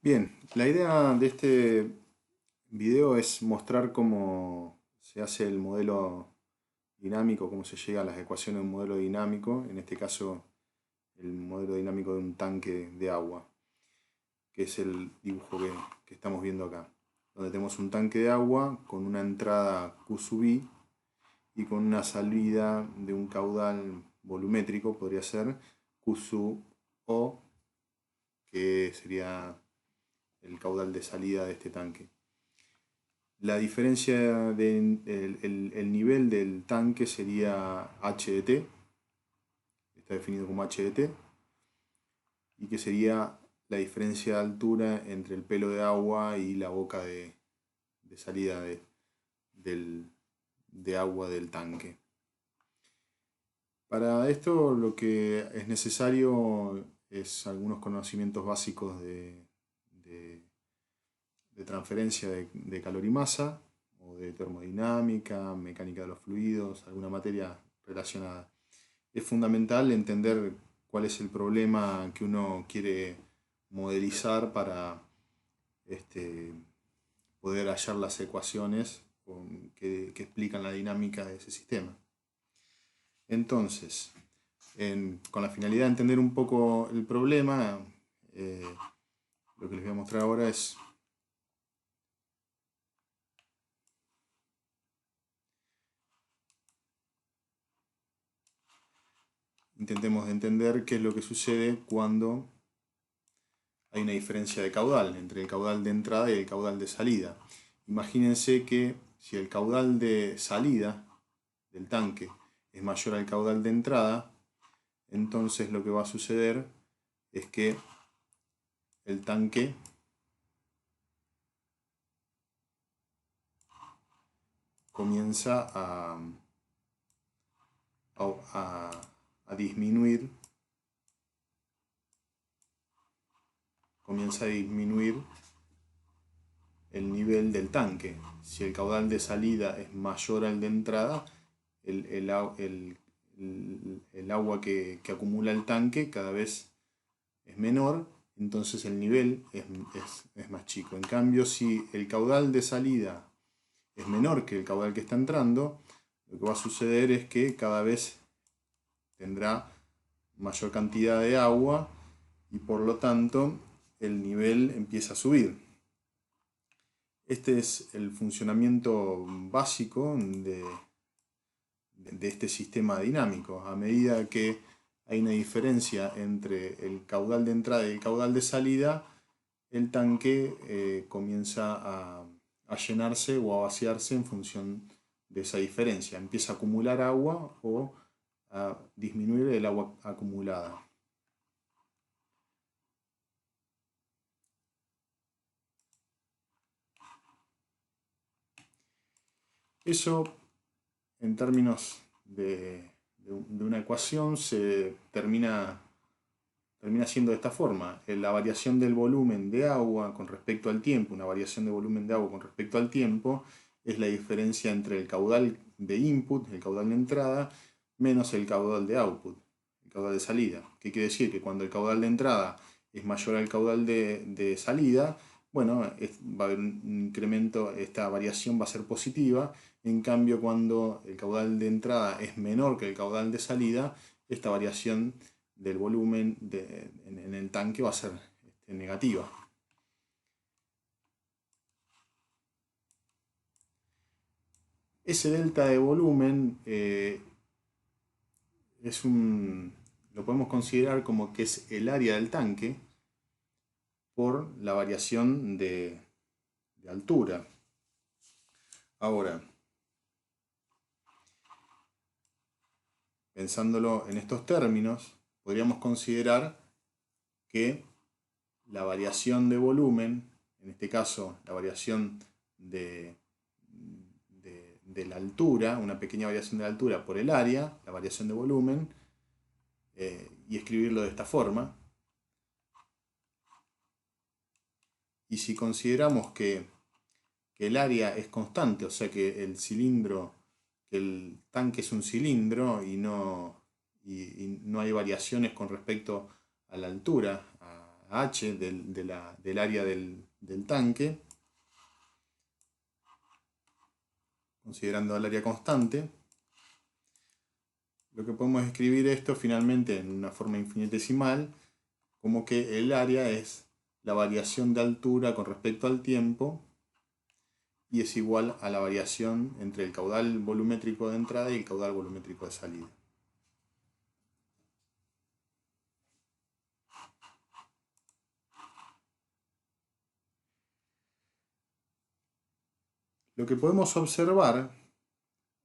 Bien, la idea de este video es mostrar cómo se hace el modelo dinámico, cómo se llega a las ecuaciones de un modelo dinámico, en este caso el modelo dinámico de un tanque de agua, que es el dibujo que estamos viendo acá, donde tenemos un tanque de agua con una entrada Q sub I y con una salida de un caudal volumétrico, podría ser Q sub O, que sería el caudal de salida de este tanque. La diferencia el nivel del tanque sería h de t, está definido como h de t, y que sería la diferencia de altura entre el pelo de agua y la boca de salida de agua del tanque. Para esto lo que es necesario es algunos conocimientos básicos de transferencia de calor y masa, o de termodinámica, mecánica de los fluidos, alguna materia relacionada. Es fundamental entender cuál es el problema que uno quiere modelizar para poder hallar las ecuaciones que explican la dinámica de ese sistema. Entonces, con la finalidad de entender un poco el problema, lo que les voy a mostrar ahora es intentemos entender qué es lo que sucede cuando hay una diferencia de caudal entre el caudal de entrada y el caudal de salida. Imagínense que si el caudal de salida del tanque es mayor al caudal de entrada, entonces lo que va a suceder es que el tanque comienza a disminuir, el nivel del tanque. Si el caudal de salida es mayor al de entrada, el agua que acumula el tanque cada vez es menor, entonces el nivel es más chico. En cambio, si el caudal de salida es menor que el caudal que está entrando, lo que va a suceder es que cada vez tendrá mayor cantidad de agua y por lo tanto el nivel empieza a subir. Este es el funcionamiento básico de este sistema dinámico. A medida que hay una diferencia entre el caudal de entrada y el caudal de salida, el tanque comienza a llenarse o a vaciarse en función de esa diferencia. Empieza a acumular agua o a disminuir el agua acumulada. Eso, en términos de una ecuación, se termina siendo de esta forma. La variación del volumen de agua con respecto al tiempo, una variación de volumen de agua con respecto al tiempo, es la diferencia entre el caudal de input, el caudal de entrada, menos el caudal de output, el caudal de salida. ¿Qué quiere decir? Que cuando el caudal de entrada es mayor al caudal de salida, bueno, va a haber un incremento, esta variación va a ser positiva. En cambio, cuando el caudal de entrada es menor que el caudal de salida, esta variación del volumen en el tanque va a ser negativa. Ese delta de volumen lo podemos considerar como que es el área del tanque por la variación de altura. Ahora, pensándolo en estos términos, podríamos considerar que la variación de volumen, en este caso la variación de la altura, una pequeña variación de la altura por el área, la variación de volumen, y escribirlo de esta forma. Y si consideramos que el área es constante, o sea que el tanque es un cilindro y no hay variaciones con respecto a la altura, H del área del tanque, considerando el área constante. Lo que podemos escribir esto finalmente en una forma infinitesimal, como que el área es la variación de altura con respecto al tiempo y es igual a la variación entre el caudal volumétrico de entrada y el caudal volumétrico de salida. Lo que podemos observar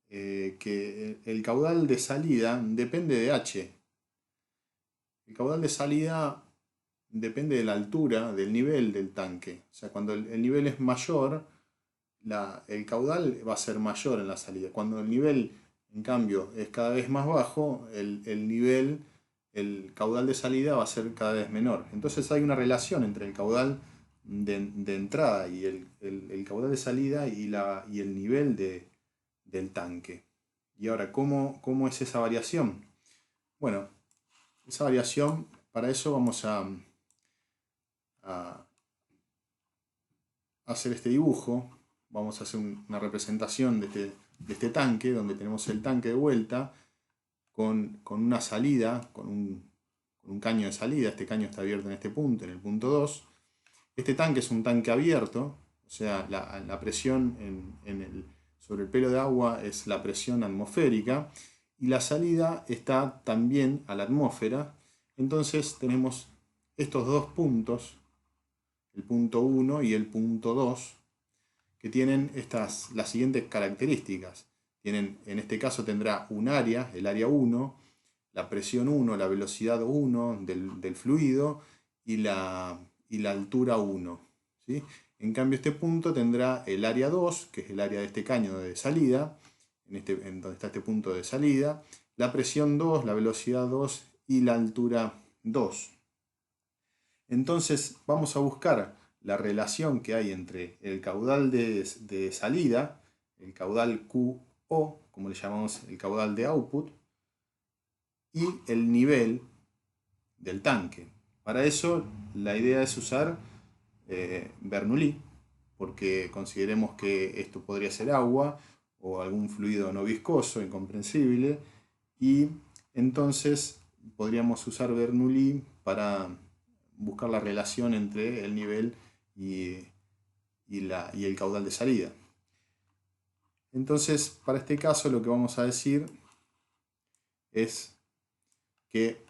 que el caudal de salida depende de H. El caudal de salida depende de la altura, del nivel del tanque. O sea, cuando el nivel es mayor, el caudal va a ser mayor en la salida. Cuando el nivel, en cambio, es cada vez más bajo, el caudal de salida va a ser cada vez menor. Entonces hay una relación entre el caudal de entrada y el caudal de salida y el nivel del tanque. Y ahora, ¿cómo es esa variación? Bueno, esa variación, para eso vamos a hacer este dibujo. Vamos a hacer una representación de este tanque, donde tenemos el tanque de vuelta con una salida, con un caño de salida. Este caño está abierto en este punto, en el punto 2. Este tanque es un tanque abierto, o sea, la presión sobre el pelo de agua es la presión atmosférica, y la salida está también a la atmósfera. Entonces tenemos estos dos puntos, el punto 1 y el punto 2, que tienen las siguientes características. En este caso tendrá un área, el área 1, la presión 1, la velocidad 1 del fluido y la altura 1. ¿Sí? En cambio, este punto tendrá el área 2, que es el área de este caño de salida, en donde está este punto de salida, la presión 2, la velocidad 2 y la altura 2. Entonces vamos a buscar la relación que hay entre el caudal de salida, el caudal QO, como le llamamos el caudal de output, y el nivel del tanque. Para eso la idea es usar Bernoulli, porque consideremos que esto podría ser agua o algún fluido no viscoso, incomprensible, y entonces podríamos usar Bernoulli para buscar la relación entre el nivel y el caudal de salida. Entonces, para este caso lo que vamos a decir es que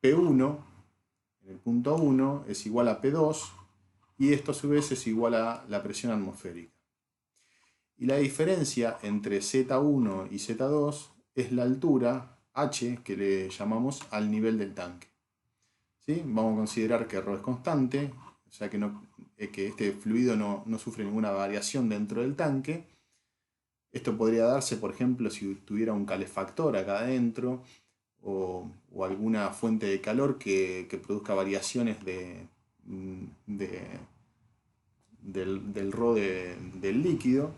P1 en el punto 1 es igual a P2 y esto a su vez es igual a la presión atmosférica. Y la diferencia entre Z1 y Z2 es la altura H que le llamamos al nivel del tanque. ¿Sí? Vamos a considerar que ρ es constante, o sea que este fluido no sufre ninguna variación dentro del tanque. Esto podría darse, por ejemplo, si tuviera un calefactor acá adentro o alguna fuente de calor que produzca variaciones del ρ del líquido.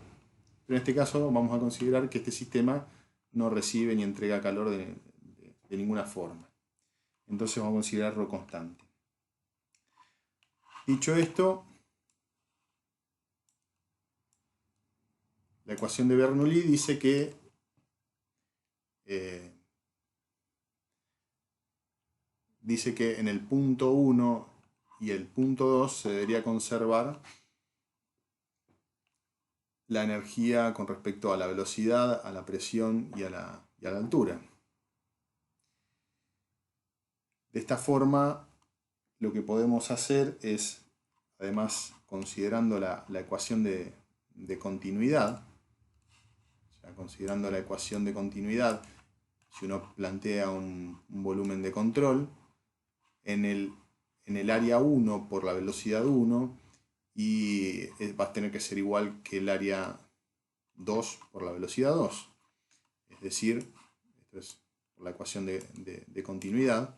Pero en este caso vamos a considerar que este sistema no recibe ni entrega calor de ninguna forma. Entonces vamos a considerar ρ constante. Dicho esto, la ecuación de Bernoulli dice que en el punto 1 y el punto 2 se debería conservar la energía con respecto a la velocidad, a la presión y a la altura. De esta forma, lo que podemos hacer es, además considerando la ecuación de continuidad, o sea, considerando la ecuación de continuidad, si uno plantea un volumen de control, en el área 1 por la velocidad 1, y va a tener que ser igual que el área 2 por la velocidad 2. Es decir, esto es por la ecuación de continuidad,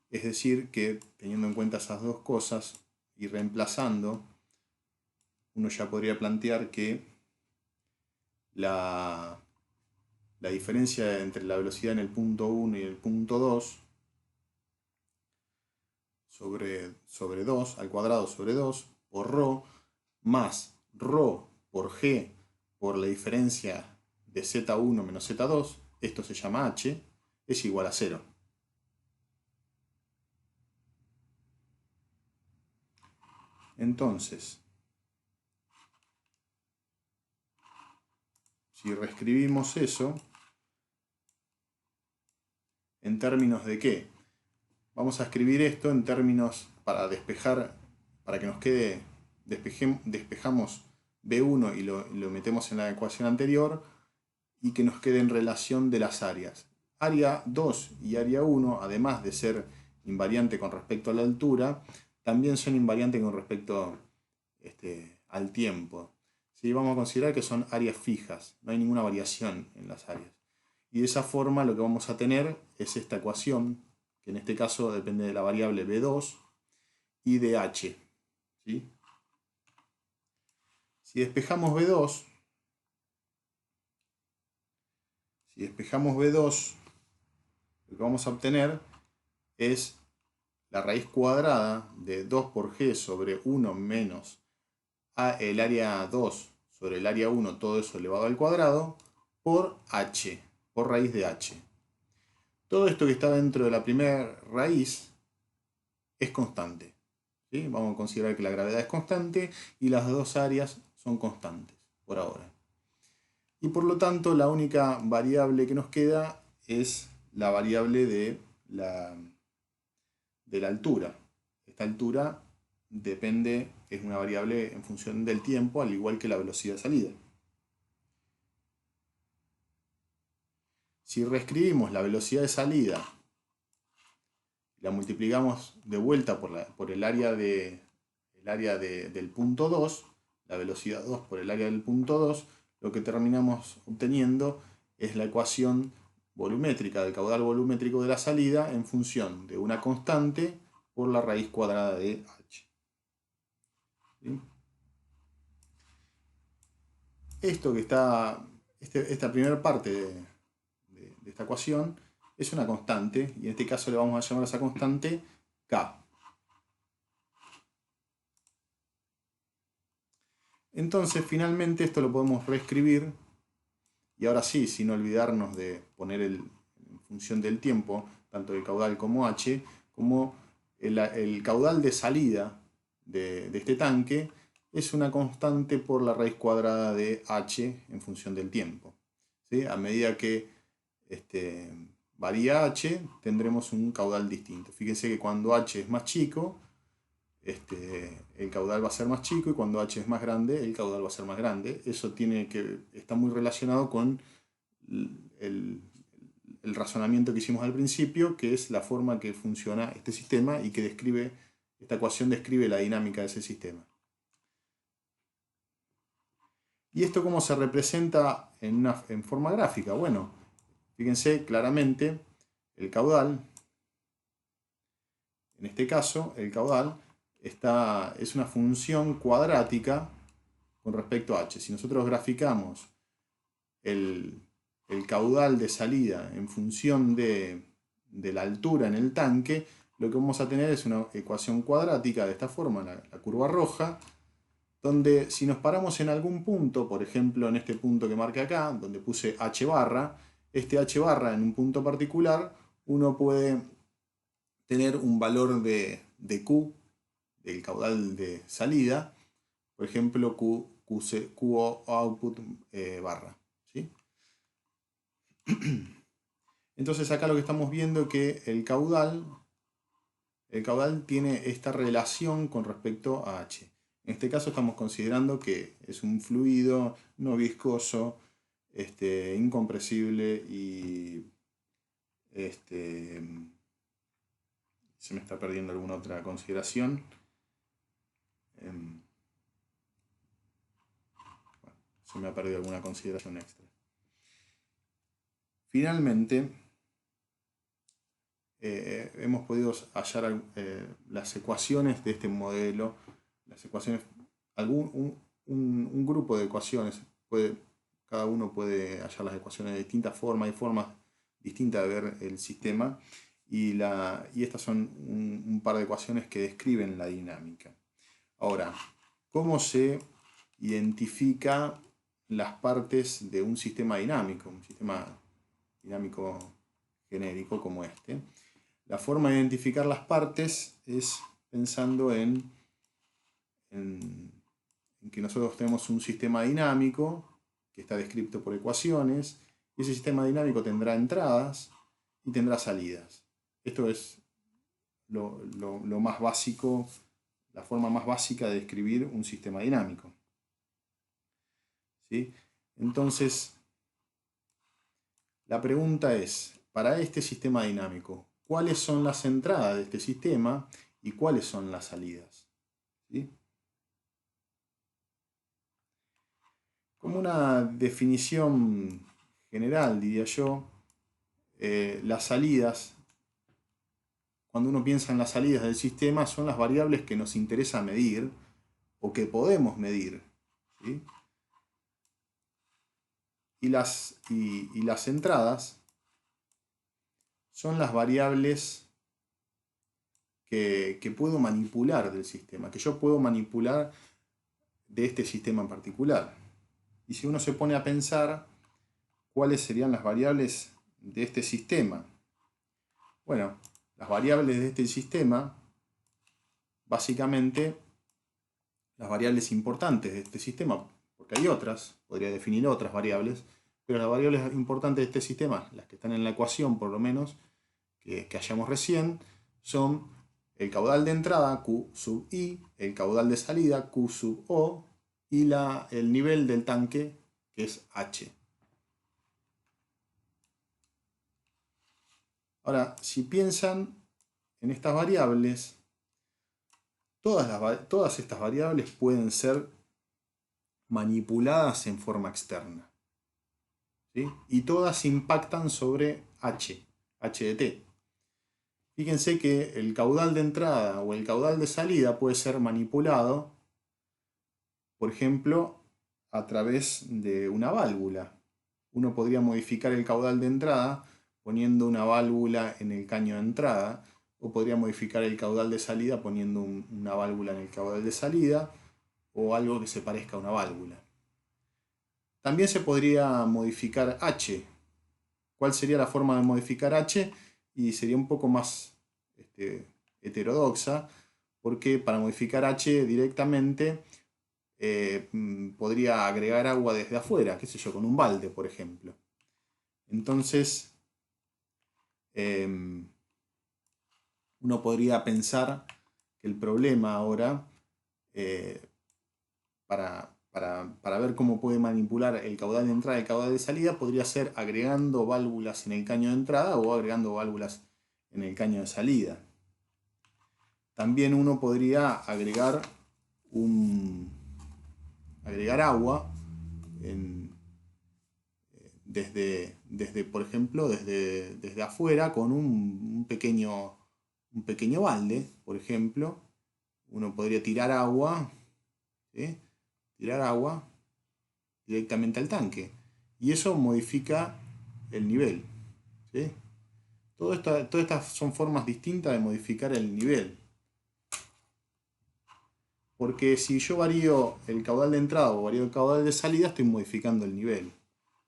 es decir que teniendo en cuenta esas dos cosas y reemplazando, uno ya podría plantear que la diferencia entre la velocidad en el punto 1 y el punto 2 sobre 2 al cuadrado sobre 2 por ρ más ρ por g por la diferencia de z1 menos z2, esto se llama h, es igual a 0. Entonces, si reescribimos eso, ¿en términos de qué? Vamos a escribir esto en términos para despejar, para que nos quede, despejamos B1 y lo metemos en la ecuación anterior y que nos quede en relación de las áreas. Área 2 y área 1, además de ser invariante con respecto a la altura, también son invariantes con respecto al tiempo. ¿Sí? Vamos a considerar que son áreas fijas, no hay ninguna variación en las áreas. Y de esa forma lo que vamos a tener es esta ecuación, que en este caso depende de la variable B2 y de h. ¿Sí? Si despejamos B2, lo que vamos a obtener es la raíz cuadrada de 2 por g sobre 1 menos el área 2 sobre el área 1, todo eso elevado al cuadrado, por h, por raíz de h. Todo esto que está dentro de la primera raíz es constante. ¿Sí? Vamos a considerar que la gravedad es constante y las dos áreas son constantes por ahora. Y por lo tanto la única variable que nos queda es la variable de la altura. Esta altura depende, es una variable en función del tiempo, al igual que la velocidad de salida. Si reescribimos la velocidad de salida, la multiplicamos de vuelta por el área del punto 2, la velocidad 2 por el área del punto 2, lo que terminamos obteniendo es la ecuación volumétrica del caudal volumétrico de la salida en función de una constante por la raíz cuadrada de h. ¿Sí? Esto que está, esta primera parte de esta ecuación es una constante, y en este caso le vamos a llamar a esa constante K. Entonces, finalmente, esto lo podemos reescribir, y ahora sí, sin olvidarnos de poner en función del tiempo, tanto el caudal como h, como el caudal de salida de este tanque es una constante por la raíz cuadrada de h en función del tiempo. ¿Sí? A medida que varía h, tendremos un caudal distinto. Fíjense que cuando h es más chico, el caudal va a ser más chico, y cuando h es más grande, el caudal va a ser más grande. Eso está muy relacionado con el razonamiento que hicimos al principio, que es la forma que funciona este sistema y que esta ecuación describe la dinámica de ese sistema. ¿Y esto cómo se representa en forma gráfica? Bueno, fíjense claramente el caudal. En este caso, el caudal es una función cuadrática con respecto a h. Si nosotros graficamos el caudal de salida en función de la altura en el tanque, lo que vamos a tener es una ecuación cuadrática de esta forma, la curva roja, donde si nos paramos en algún punto, por ejemplo en este punto que marqué acá, donde puse h barra, este h barra en un punto particular, uno puede tener un valor de Q, del caudal de salida, por ejemplo Q output barra. ¿Sí? Entonces acá lo que estamos viendo es que el caudal tiene esta relación con respecto a h. En este caso estamos considerando que es un fluido no viscoso, incompresible y se me está perdiendo alguna otra consideración. Bueno, se me ha perdido alguna consideración extra. Finalmente, hemos podido hallar las ecuaciones de este modelo, las ecuaciones, un grupo de ecuaciones, cada uno puede hallar las ecuaciones de distintas formas, hay formas distintas de ver el sistema, y estas son un par de ecuaciones que describen la dinámica. Ahora, ¿cómo se identifica las partes de un sistema dinámico genérico como este? La forma de identificar las partes es pensando en que nosotros tenemos un sistema dinámico que está descrito por ecuaciones, y ese sistema dinámico tendrá entradas y tendrá salidas. Esto es lo más básico, la forma más básica de describir un sistema dinámico. ¿Sí? Entonces, la pregunta es, para este sistema dinámico, ¿cuáles son las entradas de este sistema y cuáles son las salidas? ¿Sí? Como una definición general, diría yo, las salidas, cuando uno piensa en las salidas del sistema, son las variables que nos interesa medir o que podemos medir. ¿Sí? Y las entradas son las variables que puedo manipular del sistema, que yo puedo manipular de este sistema en particular. Y si uno se pone a pensar cuáles serían las variables de este sistema, bueno, las variables de este sistema, básicamente, las variables importantes de este sistema, porque hay otras, podría definir otras variables, pero las variables importantes de este sistema, las que están en la ecuación por lo menos, que hallamos recién, son el caudal de entrada, Q sub I, el caudal de salida, Q sub O, y el nivel del tanque, que es H. Ahora, si piensan en estas variables, todas estas variables pueden ser manipuladas en forma externa. ¿Sí? Y todas impactan sobre H de t. Fíjense que el caudal de entrada o el caudal de salida puede ser manipulado, por ejemplo, a través de una válvula. Uno podría modificar el caudal de entrada poniendo una válvula en el caño de entrada, o podría modificar el caudal de salida poniendo una válvula en el caudal de salida, o algo que se parezca a una válvula. También se podría modificar H. ¿Cuál sería la forma de modificar H? Y sería un poco más heterodoxa, porque para modificar H directamente podría agregar agua desde afuera, qué sé yo, con un balde, por ejemplo. Entonces, uno podría pensar que el problema ahora, para ver cómo puede manipular el caudal de entrada y el caudal de salida, podría ser agregando válvulas en el caño de entrada o agregando válvulas en el caño de salida. También uno podría agregar agua por ejemplo, desde afuera con un pequeño balde, por ejemplo. Uno podría tirar agua, ¿sí? Tirar agua directamente al tanque. Y eso modifica el nivel. ¿Sí? Todas estas son formas distintas de modificar el nivel. Porque si yo varío el caudal de entrada o varío el caudal de salida, estoy modificando el nivel.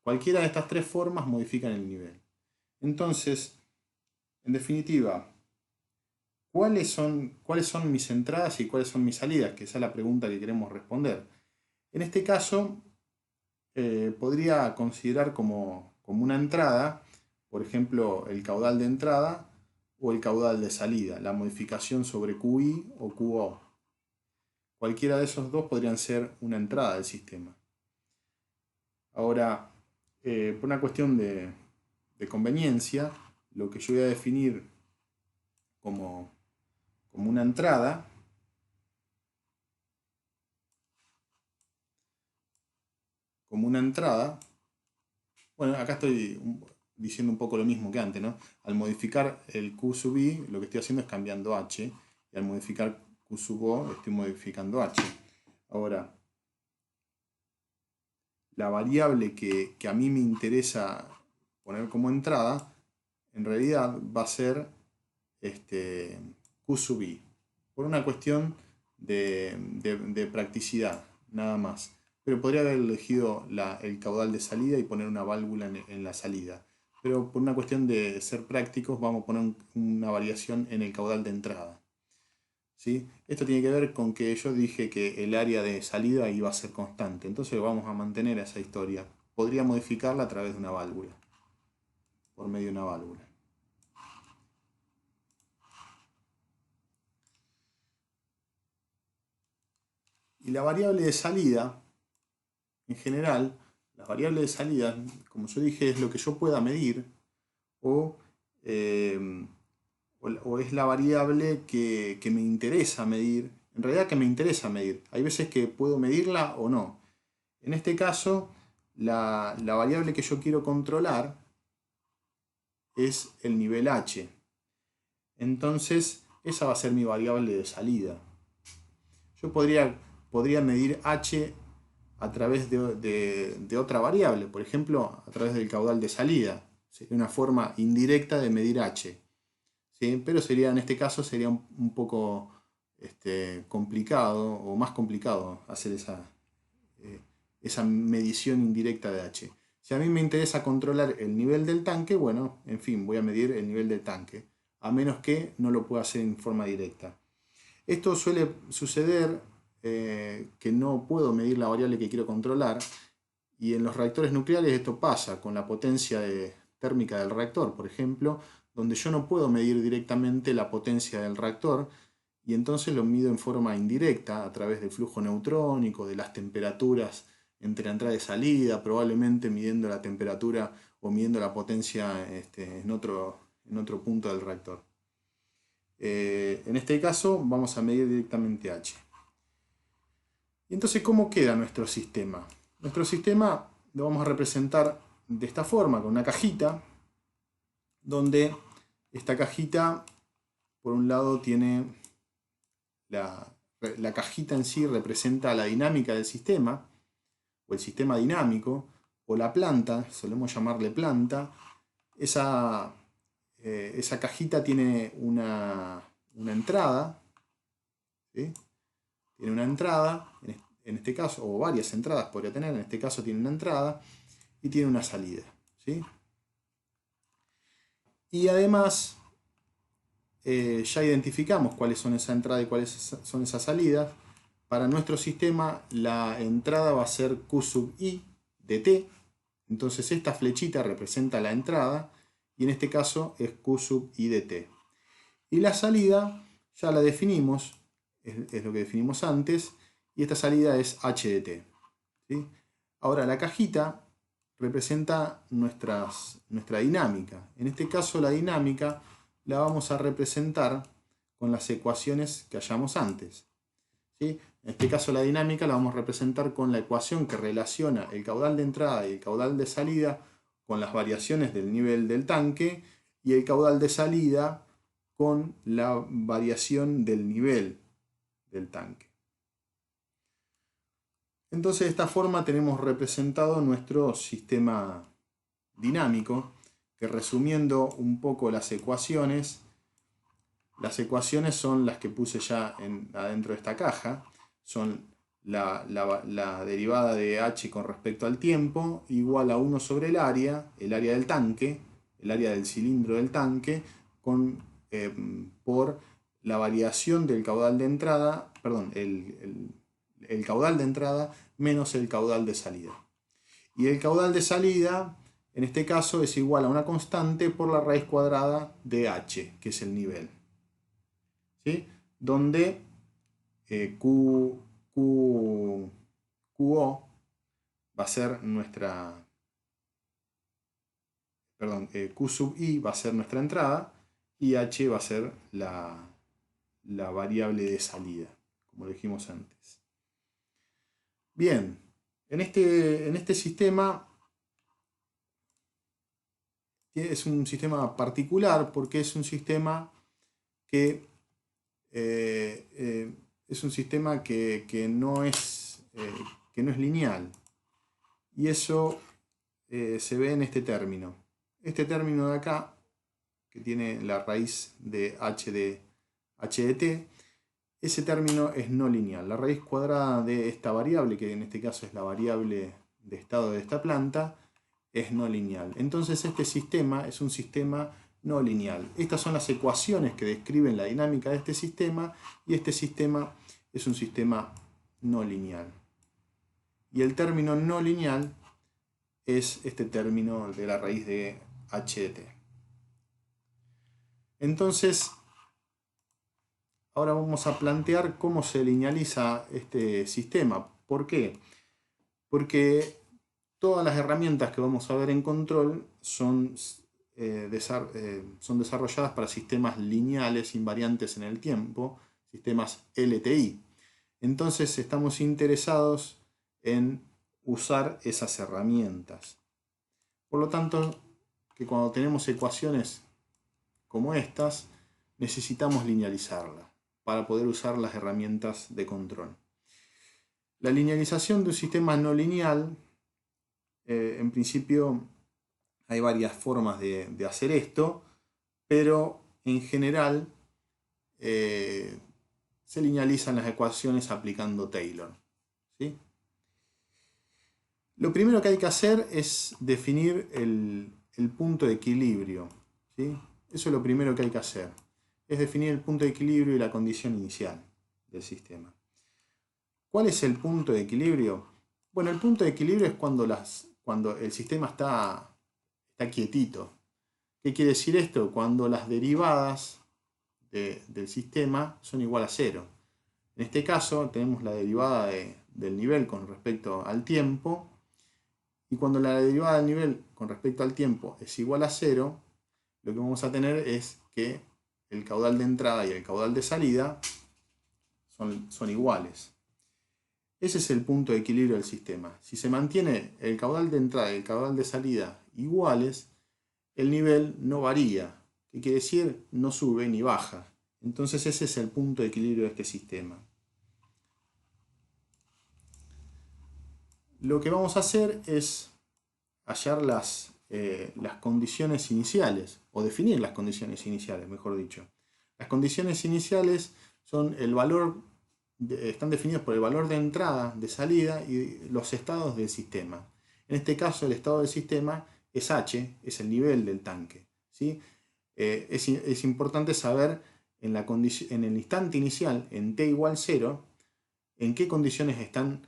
Cualquiera de estas tres formas modifican el nivel. Entonces, en definitiva, ¿cuáles son mis entradas y cuáles son mis salidas? Que esa es la pregunta que queremos responder. En este caso, podría considerar como una entrada, por ejemplo, el caudal de entrada o el caudal de salida, la modificación sobre QI o QO. Cualquiera de esos dos podrían ser una entrada del sistema. Ahora, por una cuestión de conveniencia, lo que yo voy a definir como una entrada bueno, acá estoy diciendo un poco lo mismo que antes, ¿no? Al modificar el Q sub I, lo que estoy haciendo es cambiando H, y al modificar Q sub O, estoy modificando H. Ahora, la variable que a mí me interesa poner como entrada, en realidad va a ser Q sub i, por una cuestión de practicidad, nada más. Pero podría haber elegido el caudal de salida y poner una válvula en la salida. Pero por una cuestión de ser prácticos vamos a poner una variación en el caudal de entrada. ¿Sí? Esto tiene que ver con que yo dije que el área de salida iba a ser constante. Entonces vamos a mantener esa historia. Podría modificarla a través de una válvula. Por medio de una válvula. Y la variable de salida, en general, la variable de salida, como yo dije, es lo que yo pueda medir o es la variable que me interesa medir. En realidad que me interesa medir. Hay veces que puedo medirla o no. En este caso, la variable que yo quiero controlar es el nivel H. Entonces, esa va a ser mi variable de salida. Yo podría medir H a través de otra variable, por ejemplo, a través del caudal de salida. Sería una forma indirecta de medir H. ¿Sí? Pero en este caso sería un poco complicado o más complicado hacer esa medición indirecta de H. Si a mí me interesa controlar el nivel del tanque, bueno, en fin, voy a medir el nivel del tanque, a menos que no lo pueda hacer en forma directa. Esto suele suceder que no puedo medir la variable que quiero controlar, y en los reactores nucleares esto pasa con la potencia térmica del reactor, por ejemplo, donde yo no puedo medir directamente la potencia del reactor, y entonces lo mido en forma indirecta a través del flujo neutrónico, de las temperaturas entre entrada y salida, probablemente midiendo la temperatura o midiendo la potencia en otro punto del reactor. En este caso vamos a medir directamente H. Y entonces, ¿cómo queda nuestro sistema? Nuestro sistema lo vamos a representar de esta forma, con una cajita, donde esta cajita, por un lado, tiene la cajita en sí representa la dinámica del sistema, o el sistema dinámico, o la planta, solemos llamarle planta. Esa cajita tiene una entrada, ¿sí? Tiene una entrada, en este caso, o varias entradas podría tener, en este caso tiene una entrada y tiene una salida, ¿sí? Y además ya identificamos cuáles son esa entrada y cuáles son esas salidas. Para nuestro sistema la entrada va a ser Q sub i de t, entonces esta flechita representa la entrada y en este caso es Q sub i de t. Y la salida ya la definimos, es lo que definimos antes, y esta salida es h de t, ¿sí? Ahora la cajita representa nuestra dinámica. En este caso la dinámica la vamos a representar con las ecuaciones que hallamos antes, ¿sí? En este caso la dinámica la vamos a representar con la ecuación que relaciona el caudal de entrada y el caudal de salida con las variaciones del nivel del tanque y el caudal de salida con la variación del nivel del tanque. Entonces de esta forma tenemos representado nuestro sistema dinámico, que resumiendo un poco las ecuaciones son las que puse ya adentro de esta caja. Son la derivada de h con respecto al tiempo igual a 1 sobre el área del tanque, el área del cilindro del tanque, por la variación del caudal de entrada, perdón, el caudal de entrada menos el caudal de salida. Y el caudal de salida, en este caso, es igual a una constante por la raíz cuadrada de h, que es el nivel, ¿sí? Donde QO va a ser nuestra... Perdón, Q sub i va a ser nuestra entrada y h va a ser la variable de salida, como lo dijimos antes. Bien, en este sistema es un sistema particular porque es un sistema que no es lineal, y eso se ve en este término. Este término de acá, que tiene la raíz de h de t, ese término es no lineal. La raíz cuadrada de esta variable, que en este caso es la variable de estado de esta planta, es no lineal. Entonces este sistema es un sistema no lineal. Estas son las ecuaciones que describen la dinámica de este sistema, y este sistema es un sistema no lineal. Y el término no lineal es este término de la raíz de h de t. Entonces, ahora vamos a plantear cómo se linealiza este sistema. ¿Por qué? Porque todas las herramientas que vamos a ver en control son desarrolladas para sistemas lineales invariantes en el tiempo, sistemas LTI. Entonces estamos interesados en usar esas herramientas. Por lo tanto, que cuando tenemos ecuaciones como estas, necesitamos linealizarlas para poder usar las herramientas de control. La linealización de un sistema no lineal, en principio hay varias formas de hacer esto, pero en general se linealizan las ecuaciones aplicando Taylor, ¿sí? Lo primero que hay que hacer es definir el punto de equilibrio, ¿sí? Eso es lo primero que hay que hacer. Es definir el punto de equilibrio y la condición inicial del sistema. ¿Cuál es el punto de equilibrio? Bueno, el punto de equilibrio es cuando el sistema está quietito. ¿Qué quiere decir esto? Cuando las derivadas del sistema son igual a 0. En este caso tenemos la derivada del nivel con respecto al tiempo, y cuando la derivada del nivel con respecto al tiempo es igual a 0, lo que vamos a tener es que el caudal de entrada y el caudal de salida son iguales. Ese es el punto de equilibrio del sistema. Si se mantiene el caudal de entrada y el caudal de salida iguales, el nivel no varía. ¿Qué quiere decir? No sube ni baja. Entonces ese es el punto de equilibrio de este sistema. Lo que vamos a hacer es hallar las condiciones iniciales, o definir las condiciones iniciales, mejor dicho. Las condiciones iniciales son el valor, están definidas por el valor de entrada, de salida y los estados del sistema. En este caso el estado del sistema es H, es el nivel del tanque, ¿sí? Es importante saber en el instante inicial, en t igual 0, en qué condiciones están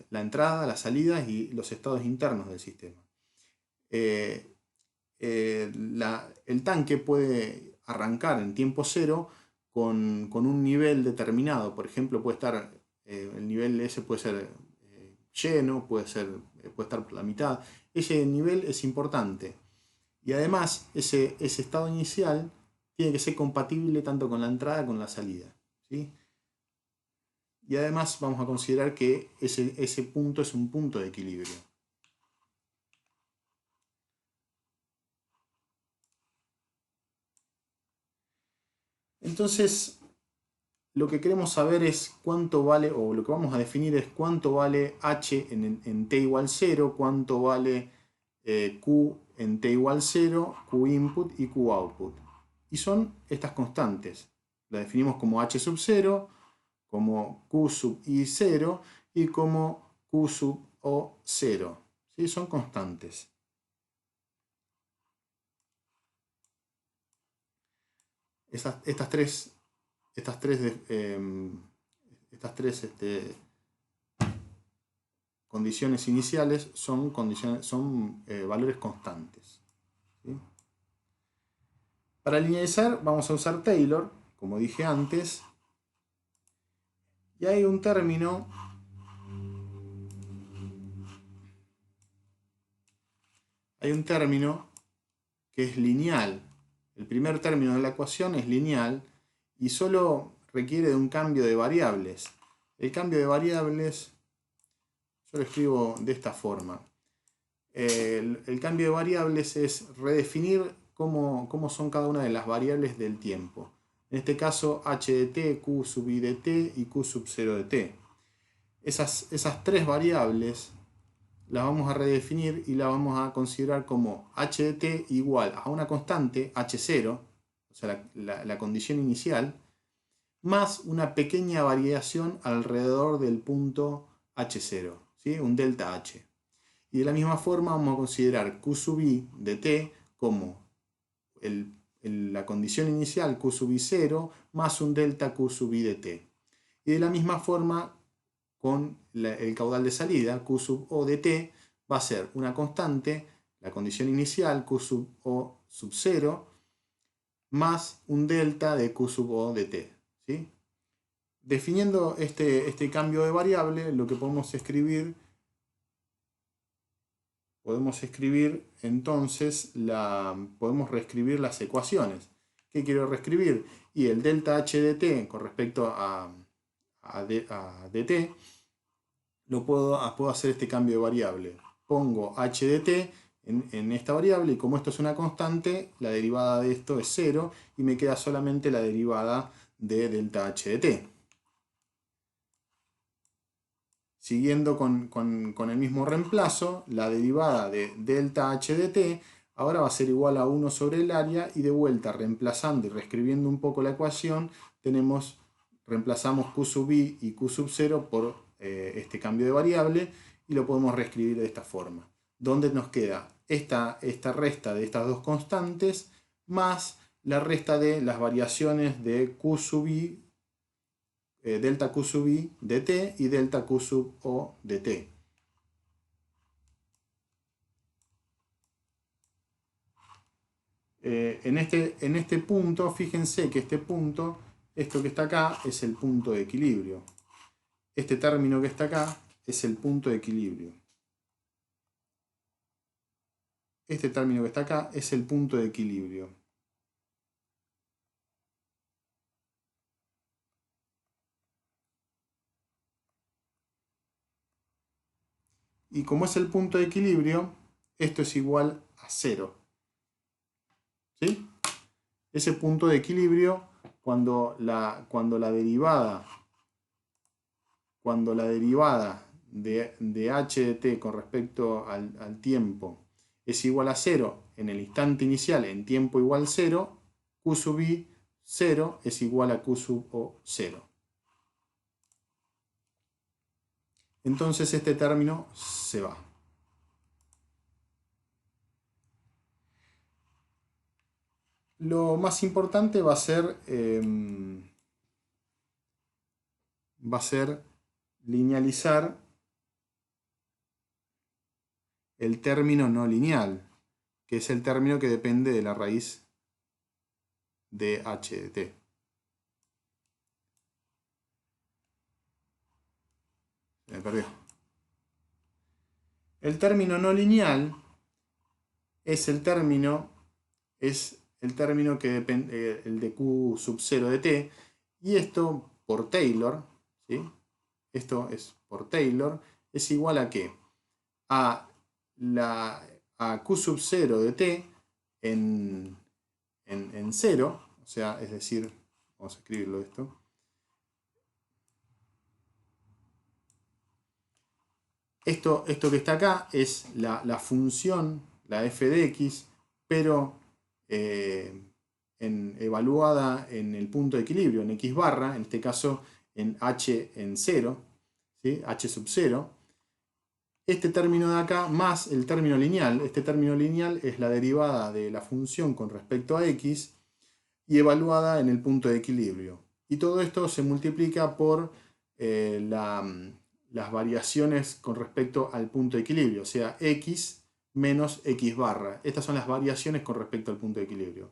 la entrada, la salida y los estados internos del sistema. El tanque puede arrancar en tiempo 0 con un nivel determinado. Por ejemplo, puede estar el nivel ese puede ser lleno, puede estar por la mitad. Ese nivel es importante. Y además, ese estado inicial tiene que ser compatible tanto con la entrada como con la salida, ¿sí? Y además vamos a considerar que ese punto es un punto de equilibrio. Entonces, lo que queremos saber es cuánto vale, o lo que vamos a definir es cuánto vale h en t igual 0, cuánto vale q en t igual 0, q input y q output. Y son estas constantes. La definimos como h sub 0, como q sub i 0 y como q sub o 0. ¿Sí? Son constantes. Estas tres condiciones iniciales son valores constantes, ¿sí? Para linealizar vamos a usar Taylor, como dije antes, y hay un término que es lineal. El primer término de la ecuación es lineal y solo requiere de un cambio de variables. El cambio de variables, yo lo escribo de esta forma. El cambio de variables es redefinir cómo son cada una de las variables del tiempo. En este caso, h de t, q sub i de t y q sub 0 de t. Esas tres variables la vamos a redefinir y la vamos a considerar como h de t igual a una constante, h0, o sea, la condición inicial, más una pequeña variación alrededor del punto h0, ¿sí? Un delta h. Y de la misma forma vamos a considerar q sub i de t como la condición inicial q sub i 0 más un delta q sub i de t. Y de la misma forma con el caudal de salida, q sub o de t, va a ser una constante, la condición inicial q sub o sub 0, más un delta de q sub o de t, ¿sí? Definiendo este cambio de variable, lo que podemos escribir entonces, podemos reescribir las ecuaciones. ¿Qué quiero reescribir? Y el delta h de t con respecto a dt, puedo hacer este cambio de variable. Pongo h de t en esta variable y como esto es una constante, la derivada de esto es 0 y me queda solamente la derivada de delta h de t. Siguiendo con el mismo reemplazo, la derivada de delta h de t ahora va a ser igual a 1 sobre el área y de vuelta reemplazando y reescribiendo un poco la ecuación, reemplazamos q sub i y q sub 0 por este cambio de variable y lo podemos reescribir de esta forma. Donde nos queda esta resta de estas dos constantes más la resta de las variaciones de q sub i, delta q sub i de t y delta q sub o de t. En este punto, fíjense que este punto, esto que está acá, es el punto de equilibrio. Este término que está acá es el punto de equilibrio. Este término que está acá es el punto de equilibrio. Y como es el punto de equilibrio, esto es igual a 0. ¿Sí? Ese punto de equilibrio, cuando la derivada de h de t con respecto al tiempo es igual a 0 en el instante inicial en tiempo igual 0, q sub i 0 es igual a q sub o 0. Entonces este término se va. Lo más importante va a ser linealizar el término no lineal, que es el término que depende de la raíz de h de t. Se me perdió. El término no lineal es el término que depende, el de q sub 0 de t, y esto por Taylor, ¿sí? Esto es por Taylor, es igual a ¿qué? A q sub 0 de t en 0, o sea, es decir, vamos a escribirlo esto. Esto que está acá es la función, la f de x, pero evaluada en el punto de equilibrio, en x barra, en este caso en h en 0, ¿sí? H sub 0. Este término de acá más el término lineal. Este término lineal es la derivada de la función con respecto a x y evaluada en el punto de equilibrio. Y todo esto se multiplica por las variaciones con respecto al punto de equilibrio, o sea, x menos x barra. Estas son las variaciones con respecto al punto de equilibrio.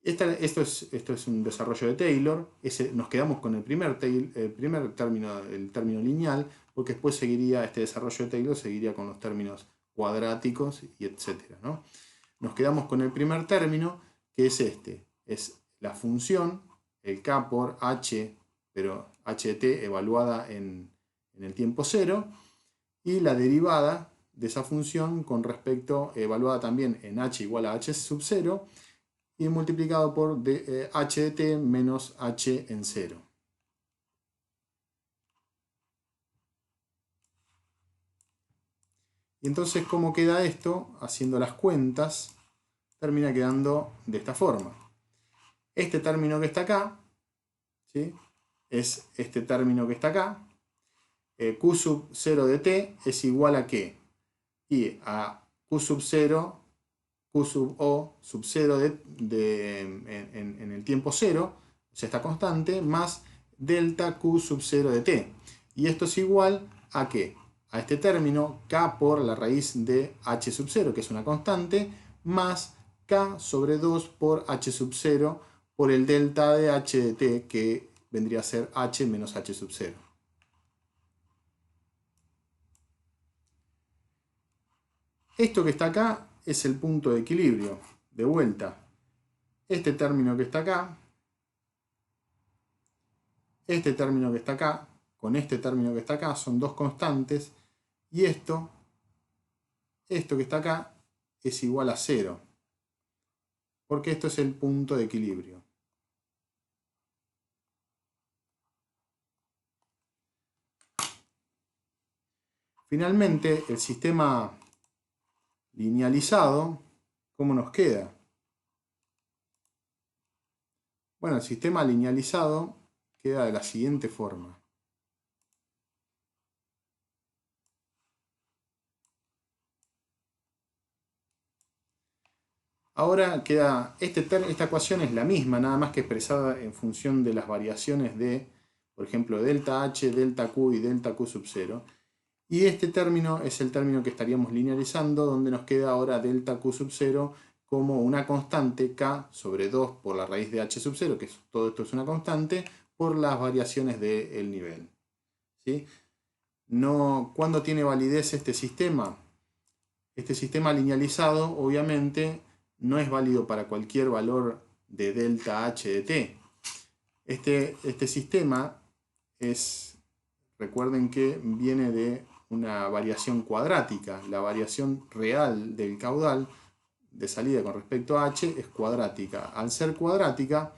Esto es un desarrollo de Taylor. Nos quedamos con el primer término, el término lineal, porque después seguiría este desarrollo de Taylor, seguiría con los términos cuadráticos y etcétera, ¿no? Nos quedamos con el primer término, que es este. Es la función, el k por h, pero h de t evaluada en el tiempo 0, y la derivada de esa función con respecto, evaluada también en h igual a h sub 0, y multiplicado por h de t menos h en 0. Y entonces, ¿cómo queda esto? Haciendo las cuentas, termina quedando de esta forma. Este término que está acá, ¿sí?, es este término que está acá. Q sub 0 de t es igual a ¿qué? Y a Q sub 0, Q sub O sub 0 en el tiempo 0, o sea, esta constante, más delta Q sub 0 de t. Y esto es igual a ¿qué? A este término, K por la raíz de H sub 0, que es una constante, más K sobre 2 por H sub 0 por el delta de H de t, que vendría a ser H menos H sub 0. Esto que está acá es el punto de equilibrio. De vuelta, este término que está acá, este término que está acá, con este término que está acá, son dos constantes, y esto que está acá, es igual a 0, porque esto es el punto de equilibrio. Finalmente, el sistema linealizado, ¿cómo nos queda? Bueno, el sistema linealizado queda de la siguiente forma. Ahora queda, esta ecuación es la misma, nada más que expresada en función de las variaciones de, por ejemplo, delta H, delta Q y delta Q sub 0. Y este término es el término que estaríamos linealizando, donde nos queda ahora delta Q sub 0 como una constante K sobre 2 por la raíz de H sub 0, que todo esto es una constante, por las variaciones del nivel. ¿Sí? ¿Cuándo tiene validez este sistema? Este sistema linealizado, obviamente, no es válido para cualquier valor de delta H de t. Este sistema recuerden que viene de una variación cuadrática. La variación real del caudal de salida con respecto a H es cuadrática. Al ser cuadrática,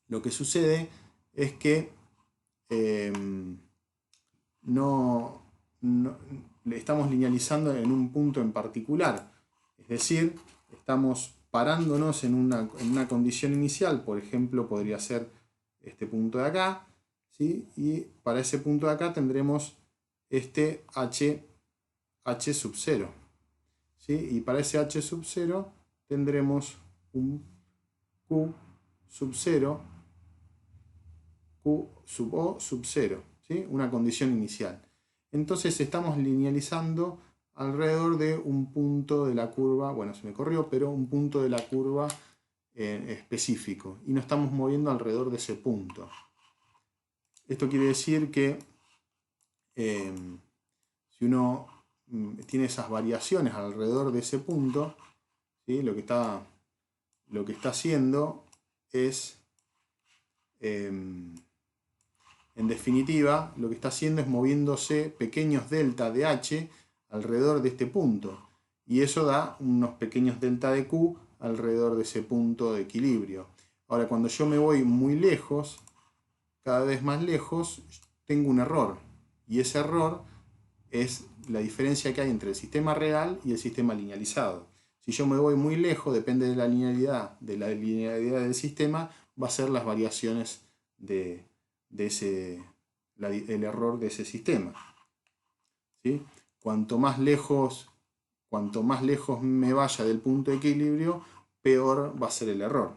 lo que sucede es que le estamos linealizando en un punto en particular. Es decir, estamos parándonos en una condición inicial, por ejemplo, podría ser este punto de acá, ¿sí? Y para ese punto de acá tendremos este H sub 0. ¿Sí? Y para ese H sub 0 tendremos un Q sub 0, Q sub O sub 0, ¿sí? Una condición inicial. Entonces estamos linealizando alrededor de un punto de la curva, bueno, se me corrió, pero un punto de la curva específico. Y nos estamos moviendo alrededor de ese punto. Esto quiere decir que si uno tiene esas variaciones alrededor de ese punto, ¿sí?, lo que está haciendo es, en definitiva, lo que está haciendo es moviéndose pequeños delta de H alrededor de este punto. Y eso da unos pequeños delta de Q alrededor de ese punto de equilibrio. Ahora, cuando yo me voy muy lejos, cada vez más lejos, tengo un error. Y ese error es la diferencia que hay entre el sistema real y el sistema linealizado. Si yo me voy muy lejos, depende de la linealidad del sistema, va a ser las variaciones el error de ese sistema. ¿Sí? Cuanto más lejos me vaya del punto de equilibrio, peor va a ser el error.